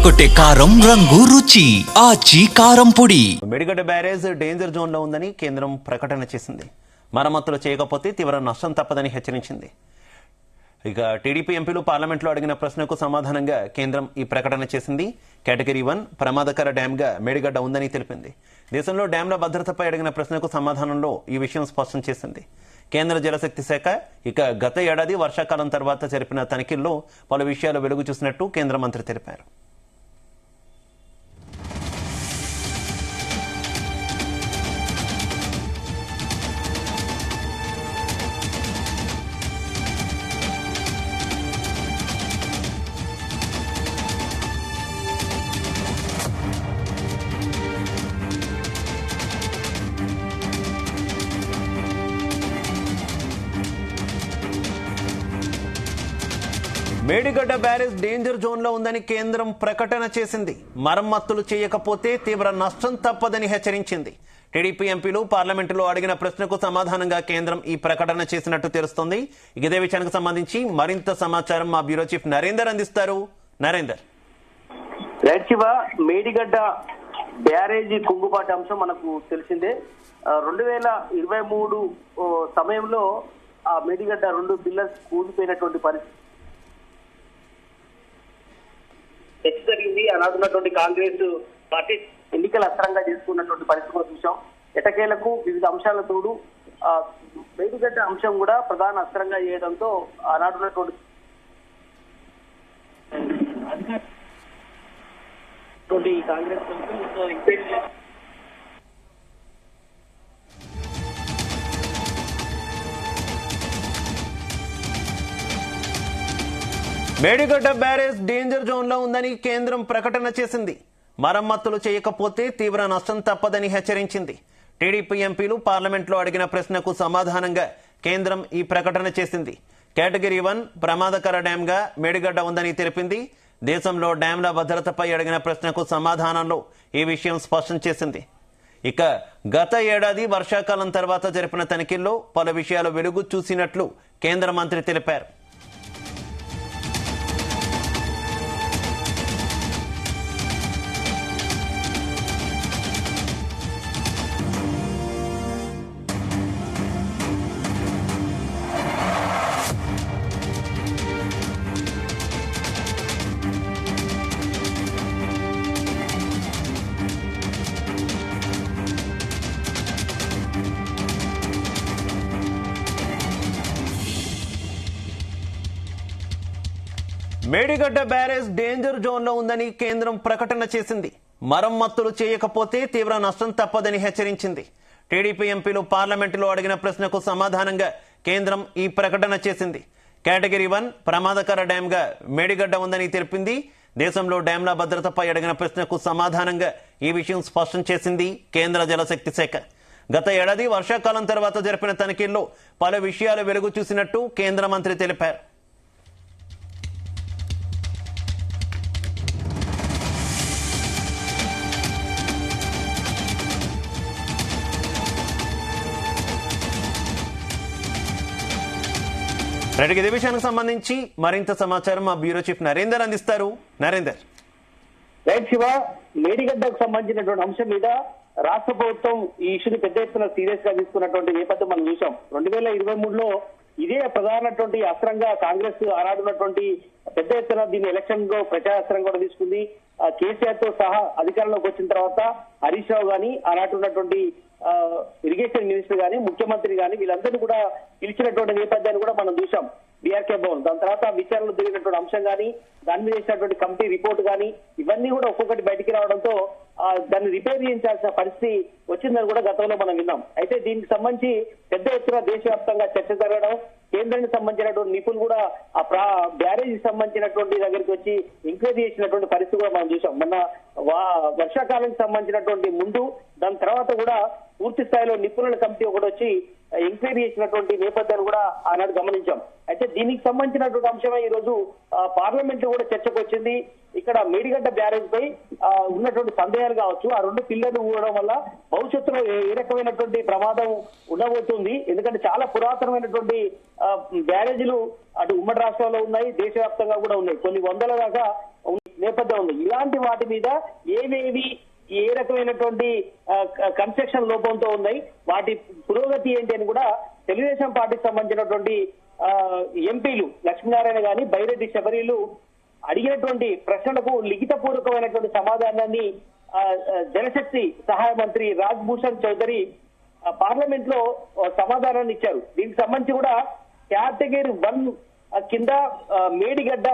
అదరగొట్టే కారం రంగు రుచి ఆచి కారం పొడి. మేడిగడ్డ బ్యారేజ్ డేంజర్ జోన్ లో ఉందని కేంద్రం ప్రకటన చేసింది. మరమ్మతులు చేయకపోతే తీవ్ర నష్టం తప్పదని హెచ్చరించింది. ఇక టీడీపీ ఎంపీలు పార్లమెంట్లో అడిగిన ప్రశ్నకు సమాధానంగా కేంద్రం ఈ ప్రకటన చేసింది. కేటగిరీ 1 ప్రమాదకర డ్యామ్ గా మేడిగడ్డ ఉందని తెలిపింది. దేశంలో డ్యాంల భద్రతపై అడిగిన ప్రశ్నకు సమాధానంలో ఈ విషయం స్పష్టం చేసింది. కేంద్ర జలశక్తి శాఖ గత ఏడాది వర్షాకాలం తర్వాత జరిపిన తనిఖీల్లో పలు విషయాలు వెలుగు చూసినట్టు కేంద్ర మంత్రి తెలిపారు. మేడిగడ్డ బ్యారేజ్ డేంజర్ జోన్ లో ఉందని కేంద్రం ప్రకటన చేసింది. మరమ్మతులు చేయకపోతే తీవ్ర నష్టం తప్పదని హెచ్చరించింది. టీడీపీ ఎంపీలు పార్లమెంటులో అడిగిన ప్రశ్నకు సమాధానంగా కేంద్రం ఈ ప్రకటన చేసినట్టు తెలుస్తోంది. ఇదే విషయానికి సంబంధించి మరింత సమాచారం మా బ్యూరో చీఫ్ నరేందర్ అందిస్తారు. నరేందర్, మేడిగడ్డ బ్యారేజీ కుంగుబాటు అంశం మనకు తెలిసిందే. 2023 సమయంలో ఆ మేడిగడ్డ 2 పిల్లర్స్ కూలిపోయినటువంటి పరిస్థితి జరిగింది. అలాంటి కాంగ్రెస్ పార్టీ ఎన్నికల అస్త్రంగా చేసుకున్నటువంటి పరిస్థితి చూసాం. ఎటకేలకు వివిధ అంశాల తోడు మేడిగడ్డ అంశం కూడా ప్రధాన అస్త్రంగా చేయడంతో ఆనాడున్నటువంటి Congress Medigadda barrage danger zone లో ఉందని కేంద్రం ప్రకటన చేసింది. మరమ్మతులు చేయకపోతే తీవ్ర నష్టం తప్పదని హెచ్చరించింది. టీడీపీ ఎంపీలు పార్లమెంట్లో అడిగిన ప్రశ్నకు సమాధానంగా కేంద్రం ఈ ప్రకటన చేసింది. కేటగిరీ 1 ప్రమాదకర డ్యామ్ గా మేడిగడ్డ ఉందని తెలిపింది. దేశంలో డ్యాంల భద్రతపై అడిగిన ప్రశ్నకు సమాధానంలో ఈ విషయం స్పష్టం చేసింది. గత ఏడాది వర్షాకాలం తర్వాత జరిపిన తనిఖీల్లో పలు విషయాలు వెలుగు చూసినట్లు కేంద్ర మంత్రి తెలిపారు. మేడిగడ్డ బ్యారేజ్ డేంజర్ జోన్ లో ఉందని కేంద్రం ప్రకటన చేసింది. మరమ్మతులు చేయకపోతే తీవ్ర నష్టం తప్పదని హెచ్చరించింది. టీడీపీ ఎంపీలు పార్లమెంటులో అడిగిన ప్రశ్నకు సమాధానంగా కేంద్రం ఈ ప్రకటన చేసింది. కేటగిరీ 1 ప్రమాదకర డ్యామ్ గా మేడిగడ్డ ఉందని తెలిపింది. దేశంలో డ్యాంల భద్రతపై అడిగిన ప్రశ్నకు సమాధానంగా ఈ విషయం స్పష్టం చేసింది కేంద్ర జలశక్తి శాఖ. గత ఏడాది వర్షాకాలం తర్వాత జరిపిన తనిఖీల్లో పలు విషయాలు వెలుగు చూసినట్టు కేంద్ర మంత్రి తెలిపారు. ఇదే విషయానికి సంబంధించి మరింత సమాచారం మా బ్యూరో చీఫ్ నరేందర్ అందిస్తారు. నరేందర్, శివ, మేడిగడ్డకు సంబంధించినటువంటి అంశం మీద రాష్ట్ర ప్రభుత్వం ఈ ఇష్యూని పెద్ద ఎత్తున సీరియస్ గా తీసుకున్నటువంటి నేపథ్యం మనం చూసాం. 2023లో ఇదే ప్రధానటువంటి అస్త్రంగా కాంగ్రెస్ ఆనాడున్నటువంటి పెద్ద ఎత్తున దీన్ని ఎలక్షన్ లో ప్రచారాస్త్రం కూడా తీసుకుంది. కేసీఆర్ తో సహా అధికారంలోకి వచ్చిన తర్వాత హరీష్ రావు గాని ఆనాడున్నటువంటి ఇరిగేషన్ మినిస్టర్ గాని ముఖ్యమంత్రి గాని వీళ్ళందరినీ కూడా పిలిచినటువంటి నేపథ్యాన్ని కూడా మనం చూసాం. బీఆర్కే భవన్ దాని తర్వాత విచారణలో జరిగినటువంటి అంశం గానీ దాని మీద చేసినటువంటి కమిటీ రిపోర్ట్ గానీ ఇవన్నీ కూడా ఒక్కొక్కటి బయటికి రావడంతో దాన్ని రిపేర్ చేయించాల్సిన పరిస్థితి వచ్చిందని కూడా గతంలో మనం విన్నాం. అయితే దీనికి సంబంధించి పెద్ద ఎత్తున దేశవ్యాప్తంగా చర్చ జరగడం, కేంద్రానికి సంబంధించినటువంటి నిపుణులు కూడా ఆ బ్యారేజ్ సంబంధించినటువంటి దగ్గరికి వచ్చి ఎంక్వైరీ చేసినటువంటి పరిస్థితి కూడా మనం చూసాం. మొన్న వర్షాకాలానికి సంబంధించినటువంటి ముందు దాని తర్వాత కూడా పూర్తి స్థాయిలో నిపుణుల కమిటీ ఒకటి వచ్చి ఎంక్వైరీ చేసినటువంటి నేపథ్యాన్ని కూడా ఆనాడు గమనించాం. అయితే దీనికి సంబంధించినటువంటి అంశమే ఈ రోజు పార్లమెంట్ లో కూడా చర్చకు వచ్చింది. ఇక్కడ మేడిగడ్డ బ్యారేజ్ పై ఉన్నటువంటి సందేహాలు కావచ్చు, ఆ 2 పిల్లర్లు ఊడడం వల్ల భవిష్యత్తులో ఏ రకమైనటువంటి ప్రమాదం ఉండబోతుంది. ఎందుకంటే చాలా పురాతనమైనటువంటి బ్యారేజీలు అటు ఉమ్మడి రాష్ట్రాల్లో ఉన్నాయి, దేశవ్యాప్తంగా కూడా ఉన్నాయి. కొన్ని వందల దాకా నేపథ్యం ఉంది. ఇలాంటి వాటి మీద ఏవేవి ఏ రకమైనటువంటి కన్స్ట్రక్షన్ లోపంతో ఉన్నాయి, వాటి పురోగతి ఏంటి అని కూడా తెలుగుదేశం పార్టీకి సంబంధించినటువంటి ఎంపీలు లక్ష్మీనారాయణ గాని బైరెడ్డి శబరీలు అడిగినటువంటి ప్రశ్నలకు లిఖితపూర్వకమైనటువంటి సమాధానాన్ని జలశక్తి సహాయ మంత్రి రాజ్ భూషణ్ చౌదరి పార్లమెంట్ లో సమాధానాన్ని ఇచ్చారు. దీనికి సంబంధించి కూడా కేటగిరీ 1 కింద మేడిగడ్డ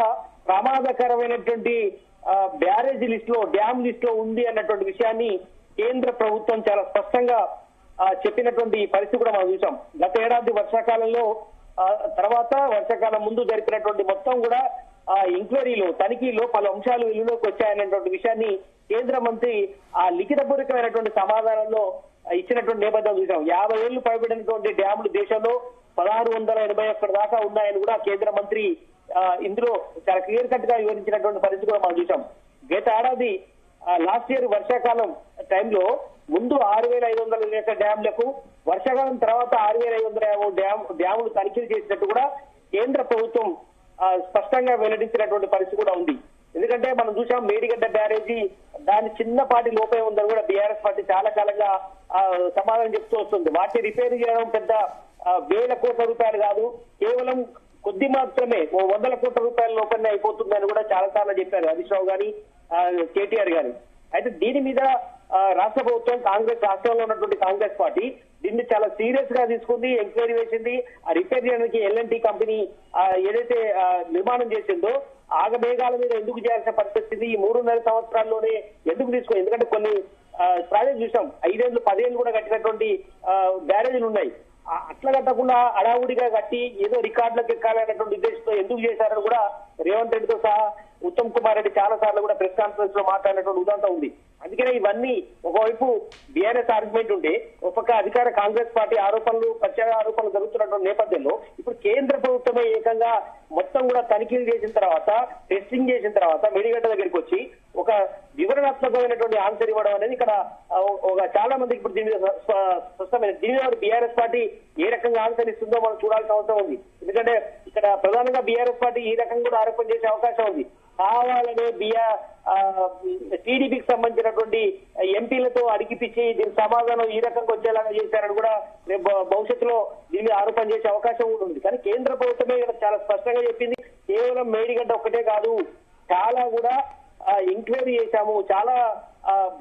ప్రమాదకరమైనటువంటి బ్యారేజ్ లిస్ట్ లో డ్యామ్ లిస్ట్ లో ఉంది అన్నటువంటి విషయాన్ని కేంద్ర ప్రభుత్వం చాలా స్పష్టంగా చెప్పినటువంటి పరిస్థితి కూడా మనం చూసాం. గత ఏడాది వర్షాకాలంలో తర్వాత వర్షాకాలం ముందు జరిపినటువంటి మొత్తం కూడా ఎంక్వైరీలో తనిఖీలో పలు అంశాలు వెలుగులోకి వచ్చాయనేటువంటి విషయాన్ని కేంద్ర మంత్రి ఆ లిఖితపూర్వకమైనటువంటి సమాధానంలో ఇచ్చినటువంటి నేపథ్యం చూసాం. 50 ఏళ్లు పైబడినటువంటి డ్యాములు దేశంలో 1681 దాకా ఉన్నాయని కూడా కేంద్ర మంత్రి ఇందులో చాలా క్లియర్ కట్ గా వివరించినటువంటి పరిస్థితి కూడా మనం చూసాం. గత ఏడాది లాస్ట్ ఇయర్ వర్షాకాలం టైంలో ముందు 6500 లీటర్ డ్యామ్లకు, వర్షాకాలం తర్వాత 6500 డ్యాములు తనిఖీలు చేసినట్టు కూడా కేంద్ర ప్రభుత్వం స్పష్టంగా వెల్లడించినటువంటి పరిస్థితి కూడా ఉంది. ఎందుకంటే మనం చూసాం మేడిగడ్డ బ్యారేజీ దాని చిన్నపాటి లోపే ఉందని కూడా బీఆర్ఎస్ పార్టీ చాలా కాలంగా సమాధానం చెప్తూ వస్తుంది. వాటిని రిపేర్ చేయడం పెద్ద వేల కోట్ల రూపాయలు కాదు, కేవలం కొద్ది మాత్రమే 100 కోట్ల రూపాయల లోపలనే అయిపోతుందని కూడా చాలా సార్లు చెప్పారు హరీష్ రావు గాని కేటీఆర్ గాని. అయితే దీని మీద రాష్ట్ర ప్రభుత్వం రాష్ట్రంలో ఉన్నటువంటి కాంగ్రెస్ పార్టీ దీన్ని చాలా సీరియస్ గా తీసుకుంది, ఎంక్వైరీ వేసింది. ఆ రిపేర్ చేయడానికి ఎల్ఎన్టీ కంపెనీ ఏదైతే నిర్మాణం చేసిందో ఆగమేఘాల మీద ఎందుకు చేయాల్సిన పరిస్థితి ఈ 3.5 సంవత్సరాల్లోనే ఎందుకు తీసుకో, ఎందుకంటే కొన్ని ప్రాజెక్ట్ చూసాం 5 ఏళ్ళు 10 ఏళ్ళు కూడా కట్టినటువంటి బ్యారేజీలు ఉన్నాయి. అట్లా కట్టకుండా అడావుడిగా కట్టి ఏదో రికార్డులకు ఎక్కాలనేటువంటి ఉద్దేశంతో ఎందుకు చేశారని కూడా రేవంత్ రెడ్డితో సహా ఉత్తమ్ కుమార్ రెడ్డి చాలా సార్లు కూడా ప్రెస్ కాన్ఫరెన్స్ లో మాట్లాడినటువంటి ఉదాంతం ఉంది. అందుకనే ఇవన్నీ ఒకవైపు బీఆర్ఎస్ ఆర్గ్యుమెంట్ ఉంటే ఒక పక్క అధికార కాంగ్రెస్ పార్టీ ప్రత్యేక ఆరోపణలు జరుగుతున్నటువంటి నేపథ్యంలో ఇప్పుడు కేంద్ర ప్రభుత్వమే ఏకంగా మొత్తం కూడా తనిఖీలు చేసిన తర్వాత టెస్టింగ్ చేసిన తర్వాత మేడిగడ్డ దగ్గరికి వచ్చి ఒక వివరణాత్మకమైనటువంటి ఆన్సర్ ఇవ్వడం అనేది ఇక్కడ ఒక చాలా మందికి ఇప్పుడు దీని స్పష్టమైన దీని బీఆర్ఎస్ పార్టీ ఏ రకంగా ఆన్సర్ ఇస్తుందో మనం చూడాల్సిన అవసరం ఉంది. ఎందుకంటే ఇక్కడ ప్రధానంగా బీఆర్ఎస్ పార్టీ ఈ రకంగా కూడా ఆరోపణ చేసే అవకాశం ఉంది. కావాలనే టీడీపీకి సంబంధించినటువంటి ఎంపీలతో అడిగిపించి దీని సమాధానం ఈ రకంగా వచ్చేలాగా చేశారని కూడా రేపు భవిష్యత్తులో దీన్ని ఆరోపణ చేసే అవకాశం కూడా ఉంది. కానీ కేంద్ర ప్రభుత్వమే చాలా స్పష్టంగా చెప్పింది, కేవలం మేడిగడ్డ ఒక్కటే కాదు, చాలా కూడా ఎంక్వైరీ చేశాము, చాలా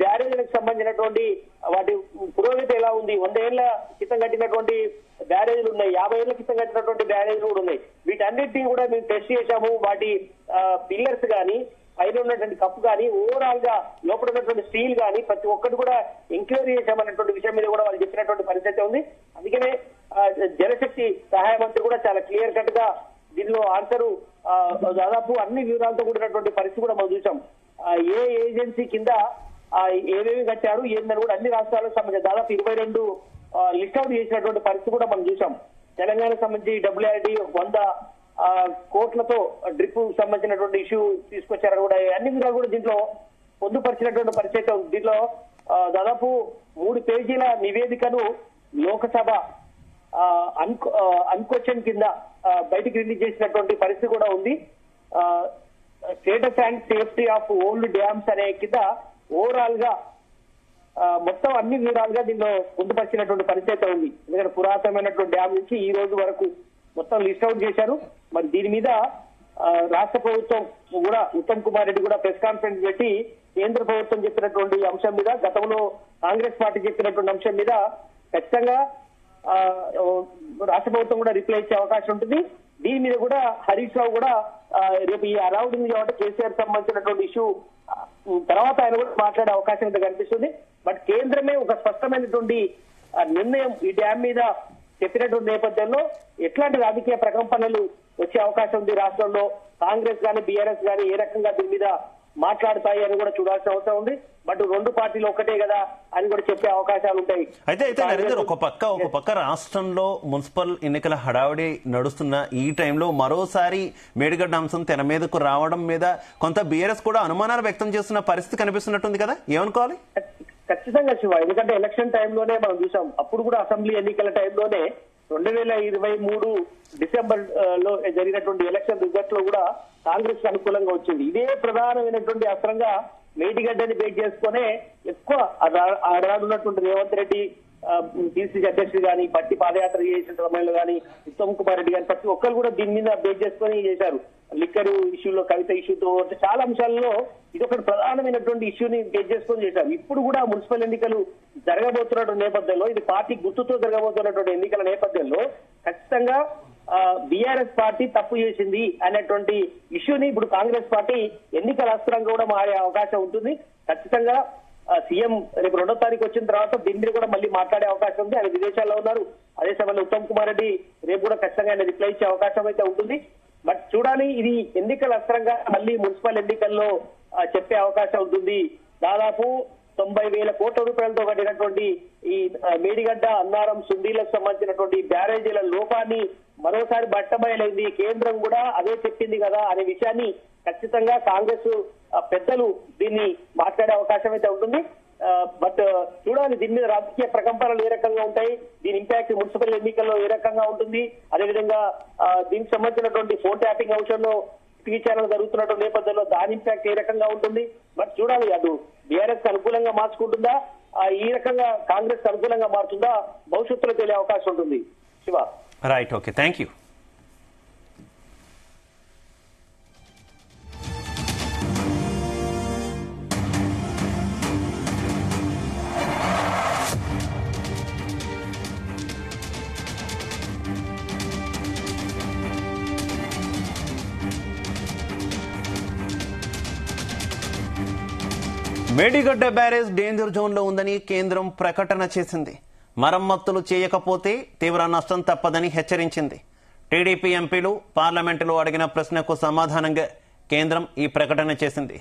బ్యారేజీలకు సంబంధించినటువంటి వాటి పురోగతి ఎలా ఉంది, 100 ఏళ్ల క్రితం కట్టినటువంటి బ్యారేజీలు ఉన్నాయి, 50 ఏళ్ల క్రితం కట్టినటువంటి బ్యారేజీలు కూడా ఉన్నాయి. వీటన్నిటినీ కూడా మేము టెస్ట్ చేశాము. వాటి పిల్లర్స్ కానీ పైన ఉన్నటువంటి కప్పు కానీ ఓవరాల్ గా లోపల ఉన్నటువంటి స్టీల్ కానీ ప్రతి ఒక్కటి కూడా ఎంక్వైరీ చేశామన్నటువంటి విషయం మీద కూడా వాళ్ళు చెప్పినటువంటి పరిస్థితి ఉంది. అందుకనే జలశక్తి సహాయ మంత్రి కూడా చాలా క్లియర్ కట్ గా దీనిలో ఆన్సరు దాదాపు అన్ని వివరాలతో కూడినటువంటి పరిస్థితి కూడా మనం చూసాం. ఏ ఏజెన్సీ కింద ఏమేమి కట్టారు ఏందని కూడా అన్ని రాష్ట్రాలకు సంబంధించి దాదాపు 22 లిస్ట్ అవుట్ చేసినటువంటి పరిస్థితి కూడా మనం చూసాం. తెలంగాణకు సంబంధించి WRD 100 కోట్లతో డ్రిప్ సంబంధించినటువంటి ఇష్యూ తీసుకొచ్చారని కూడా అన్ని విధాలు కూడా దీంట్లో పొందుపరిచినటువంటి పరిస్థితి ఉంది. దీంట్లో దాదాపు 3 పేజీల నివేదికను లోకసభ అన్క్వశ్చన్ కింద బయటికి రిలీజ్ చేసినటువంటి పరిస్థితి కూడా ఉంది. Status and safety of old dams అనే కింద ఓవరాల్ గా మొత్తం అన్ని వివరాలుగా దీనిలో పొందుపరిచినటువంటి పరిస్థితి ఉంది. ఎందుకంటే పురాతనమైనటువంటి డ్యామ్ నుంచి ఈ రోజు వరకు మొత్తం లిస్ట్ అవుట్ చేశారు. మరి దీని మీద రాష్ట్ర ప్రభుత్వం కూడా ఉత్తమ్ కుమార్ రెడ్డి కూడా ప్రెస్ కాన్ఫరెన్స్ పెట్టి కేంద్ర ప్రభుత్వం చెప్పినటువంటి అంశం మీద, గతంలో కాంగ్రెస్ పార్టీ చెప్పినటువంటి అంశం మీద ఖచ్చితంగా రాష్ట్ర ప్రభుత్వం కూడా రిప్లై ఇచ్చే అవకాశం ఉంటుంది. దీని మీద కూడా హరీష్ రావు కూడా రేపు ఈ అలౌడ్ ఉంది కాబట్టి కేసీఆర్ సంబంధించినటువంటి ఇష్యూ తర్వాత ఆయన కూడా మాట్లాడే అవకాశం అయితే కనిపిస్తుంది. బట్ కేంద్రమే ఒక స్పష్టమైనటువంటి నిర్ణయం ఈ డ్యామ్ మీద చెప్పినటువంటి నేపథ్యంలో ఎట్లాంటి రాజకీయ ప్రకంపనలు వచ్చే అవకాశం ఉంది రాష్ట్రంలో, కాంగ్రెస్ కానీ బీఆర్ఎస్ కానీ ఏ రకంగా దీని మీద మాట్లాడతాయి అని కూడా చూడాల్సిన అవసరం ఉంది. బట్ 2 పార్టీలు ఒకటే కదా అని కూడా చెప్పే అవకాశాలు ఉంటాయి. అయితే నరేందర్, ఒక పక్క రాష్ట్రంలో మున్సిపల్ ఎన్నికల హడావిడి నడుస్తున్న ఈ టైంలో మరోసారి మేడిగడ్డ అంశం తెర మీదకు రావడం మీద కొంత బీఆర్ఎస్ కూడా అనుమానాలు వ్యక్తం చేస్తున్న పరిస్థితి కనిపిస్తున్నట్టుంది కదా, ఏమనుకోవాలి? ఖచ్చితంగా శివ, ఎందుకంటే ఎలక్షన్ టైంలోనే మనం చూసాం, అప్పుడు కూడా అసెంబ్లీ ఎన్నికల టైంలోనే 2023 డిసెంబర్ లో జరిగినటువంటి ఎలక్షన్ రిజల్ట్ లో కూడా కాంగ్రెస్ అనుకూలంగా వచ్చింది. ఇదే ప్రధానమైనటువంటి అస్త్రంగా మేడిగడ్డని బేట్ చేసుకునే ఎక్కువ ఆడాడున్నటువంటి రేవంత్ రెడ్డి పిసిసి అధ్యక్షుడు కానీ, బట్టి పాదయాత్ర చేసిన సమయంలో కానీ, ఉత్తమ్ కుమార్ రెడ్డి కానీ ప్రతి ఒక్కరు కూడా దీని మీద బేట్ చేసుకొని చేశారు. లిక్కర్ ఇష్యూలో, కవిత ఇష్యూతో చాలా అంశాల్లో ఇది ఒక ప్రధానమైనటువంటి ఇష్యూని బేట్ చేసుకొని చేశారు. ఇప్పుడు కూడా మున్సిపల్ ఎన్నికలు జరగబోతున్నటువంటి నేపథ్యంలో, ఇది పార్టీ గుర్తుతో జరగబోతున్నటువంటి ఎన్నికల నేపథ్యంలో ఖచ్చితంగా బీఆర్ఎస్ పార్టీ తప్పు చేసింది అనేటువంటి ఇష్యూని ఇప్పుడు కాంగ్రెస్ పార్టీ ఎన్నికల అస్త్రంగా కూడా మారే అవకాశం ఉంటుంది. ఖచ్చితంగా సీఎం రేపు 2వ తారీఖు వచ్చిన తర్వాత దీని మీద కూడా మళ్ళీ మాట్లాడే అవకాశం ఉంది. ఆయన విదేశాల్లో ఉన్నారు. అదే సమయంలో ఉత్తమ్ కుమార్ రెడ్డి రేపు కూడా ఖచ్చితంగా ఆయన రిప్లై ఇచ్చే అవకాశం అయితే ఉంటుంది. బట్ చూడాలి, ఇది ఎన్నికల అస్త్రంగా మళ్ళీ మున్సిపల్ ఎన్నికల్లో చెప్పే అవకాశం ఉంటుంది. దాదాపు 90,000 కోట్ల రూపాయలతో కట్టినటువంటి ఈ మేడిగడ్డ, అన్నారం, సుందీలకు సంబంధించినటువంటి బ్యారేజీల లోపాన్ని మరోసారి బట్టబయలైంది. కేంద్రం కూడా అదే చెప్పింది కదా అనే విషయాన్ని ఖచ్చితంగా కాంగ్రెస్ పెద్దలు దీన్ని మాట్లాడే అవకాశం అయితే ఉంటుంది. బట్ చూడాలి, దీని మీద రాజకీయ ప్రకంపనలు ఏ రకంగా ఉంటాయి, దీని ఇంపాక్ట్ మున్సిపల్ ఎన్నికల్లో ఏ రకంగా ఉంటుంది, అదేవిధంగా దీనికి సంబంధించినటువంటి ఫోన్ ట్యాపింగ్ అంశంలో విచారణ జరుగుతున్నటువంటి నేపథ్యంలో దాని ఇంపాక్ట్ ఏ రకంగా ఉంటుంది. బట్ చూడాలి, అటు బీఆర్ఎస్ అనుకూలంగా మార్చుకుంటుందా, ఈ రకంగా కాంగ్రెస్ అనుకూలంగా మారుతుందా, భవిష్యత్తులో తెలియ అవకాశం ఉంటుంది. Shiva. Right, okay, thank you. Medigadda barrage danger జోన్లో ఉందని కేంద్రం ప్రకటన చేసింది. మరమ్మతులు చేయకపోతే తీవ్ర నష్టం తప్పదని హెచ్చరించింది. టీడీపీ ఎంపీలు పార్లమెంటులో అడిగిన ప్రశ్నకు సమాధానంగా కేంద్రం ఈ ప్రకటన చేసింది.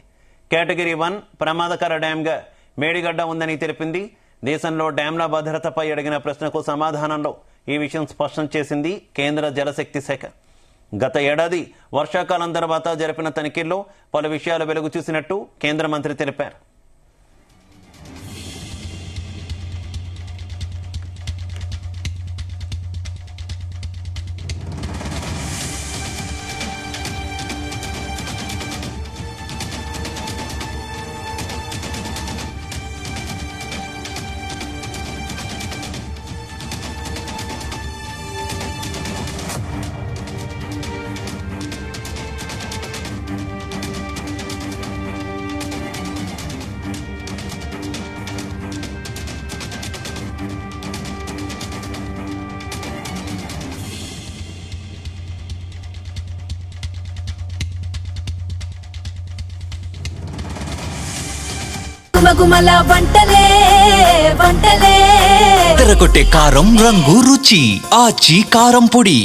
కేటగిరీ 1 ప్రమాదకర డ్యాంగా మేడిగడ్డ ఉందని తెలిపింది. దేశంలో డ్యాంల భద్రతపై అడిగిన ప్రశ్నకు సమాధానంలో ఈ విషయం స్పష్టం చేసింది కేంద్ర జలశక్తి శాఖ. గత ఏడాది వర్షాకాలం తర్వాత జరిపిన తనిఖీల్లో పలు విషయాలు వెలుగు చూసినట్టు కేంద్ర మంత్రి తెలిపారు. గుమగుమల వంటలే వంటలే తెరకొట్టే కారం రంగు రుచి ఆచి కారం పొడి.